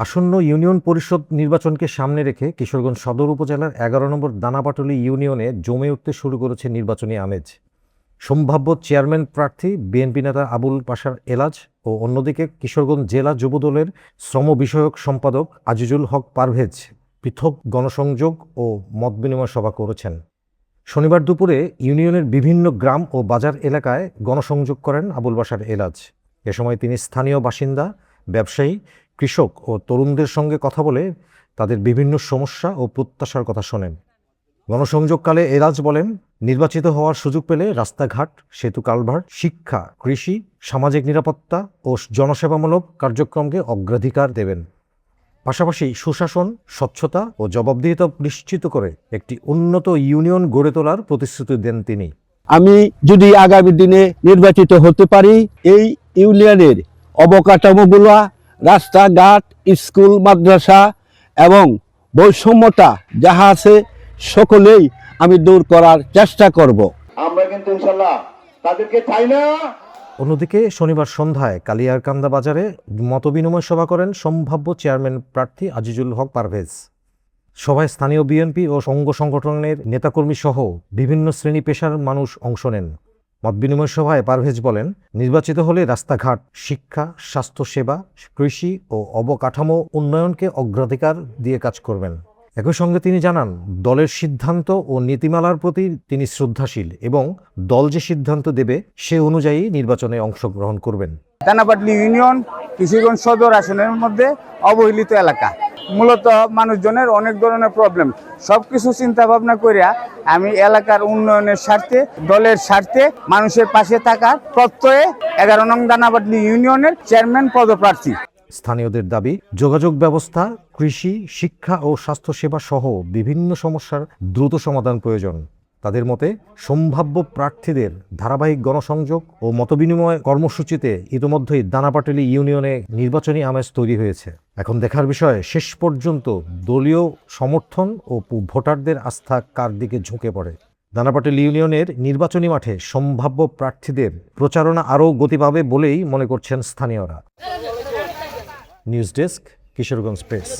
আসন্ন ইউনিয়ন পরিষদ নির্বাচনকে সামনে রেখে কিশোরগঞ্জ সদর উপজেলার 11 নম্বর দানাপাটুলী ইউনিয়নে জমে উঠতে শুরু করেছে নির্বাচনী আমেজ। সম্ভাব্য চেয়ারম্যান প্রার্থী বিএনপি নেতা আবুল বাশার এলাজ ও অন্যদিকে কিশোরগঞ্জ জেলা যুবদলের শ্রম বিষয়ক সম্পাদক আজিজুল হক পারভেজ পৃথক গণসংযোগ ও মতবিনিময় সভা করেছেন। শনিবার দুপুরে ইউনিয়নের বিভিন্ন গ্রাম ও বাজার এলাকায় গণসংযোগ করেন আবুল বাশার এলাজ। এ সময় তিনি স্থানীয় বাসিন্দা, ব্যবসায়ী, কৃষক ও তরুণদের সঙ্গে কথা বলে তাদের বিভিন্ন সমস্যা ও প্রত্যাশার কথা শোনেন। গণসংযোগকালে এলাজ বলেন, নির্বাচিত হওয়ার সুযোগ পেলে রাস্তাঘাট, সেতু কালভার্ট, শিক্ষা, কৃষি, সামাজিক নিরাপত্তা ও জনসেবামূলক কার্যক্রমকে অগ্রাধিকার দেবেন। পাশাপাশি সুশাসন, স্বচ্ছতা ও জবাবদিহিতা নিশ্চিত করে একটি উন্নত ইউনিয়ন গড়ে তোলার প্রতিশ্রুতি দেন তিনি। আমি যদি আগামী দিনে নির্বাচিত হতে পারি, এই ইউনিয়নের অবকাঠামোগুলো, রাস্তাঘাট, স্কুল, মাদ্রাসা এবং বৈষম্যতা যাহা আছে সকলেই আমি দূর করার চেষ্টা করব। আমরা কিন্তু ইনশাআল্লাহ তাদেরকে চাই না। অন্যদিকে শনিবার সন্ধ্যায় কালিয়ারকান্দা বাজারে মতবিনিময় সভা করেন সম্ভাব্য চেয়ারম্যান প্রার্থী আজিজুল হক পারভেজ। সভায় স্থানীয় বিএনপি ও অঙ্গ সংগঠনের নেতাকর্মী সহ বিভিন্ন শ্রেণী পেশার মানুষ অংশ নেন। মতবিনিময় সভায় পারভেজ বলেন, নির্বাচিত হলে রাস্তাঘাট, শিক্ষা, স্বাস্থ্যসেবা, কৃষি ও অবকাঠামো উন্নয়নকে অগ্রাধিকার দিয়ে কাজ করবেন। একই সঙ্গে তিনি জানান, দলের সিদ্ধান্ত ও নীতিমালার প্রতি তিনি শ্রদ্ধাশীল এবং দল যে সিদ্ধান্ত দেবে সে অনুযায়ী নির্বাচনে অংশগ্রহণ করবেন। দানাপাটলী ইউনিয়ন কিশোরগঞ্জ সদর আসনের মধ্যে অবহেলিত এলাকা। মূলত মানুষজনের অনেক ধরনের প্রবলেম, সবকিছু চিন্তা ভাবনা করিয়া আমি এলাকার উন্নয়নের স্বার্থে, দলের স্বার্থে, মানুষের পাশে থাকার প্রত্যয়ে 11 নং দানাপাটলী ইউনিয়নের চেয়ারম্যান পদপ্রার্থী। স্থানীয়দের দাবি, যোগাযোগ ব্যবস্থা, কৃষি, শিক্ষা ও স্বাস্থ্যসেবা সহ বিভিন্ন সমস্যার দ্রুত সমাধান প্রয়োজন। তাদের মতে, সম্ভাব্য প্রার্থীদের ধারাবাহিক গণসংযোগ ও মতবিনিময় কর্মসূচিতে ইতিমধ্যেই দানাপাটুলী ইউনিয়নে নির্বাচনী আমেজ তৈরি হয়েছে। এখন দেখার বিষয়, শেষ পর্যন্ত দলীয় সমর্থন ও ভোটারদের আস্থা কার দিকে ঝুঁকে পড়ে। দানাপাটুলী ইউনিয়নের নির্বাচনী মাঠে সম্ভাব্য প্রার্থীদের প্রচারণা আরও গতি পাবে বলেই মনে করছেন স্থানীয়রা। News desk, Kishoreganj press.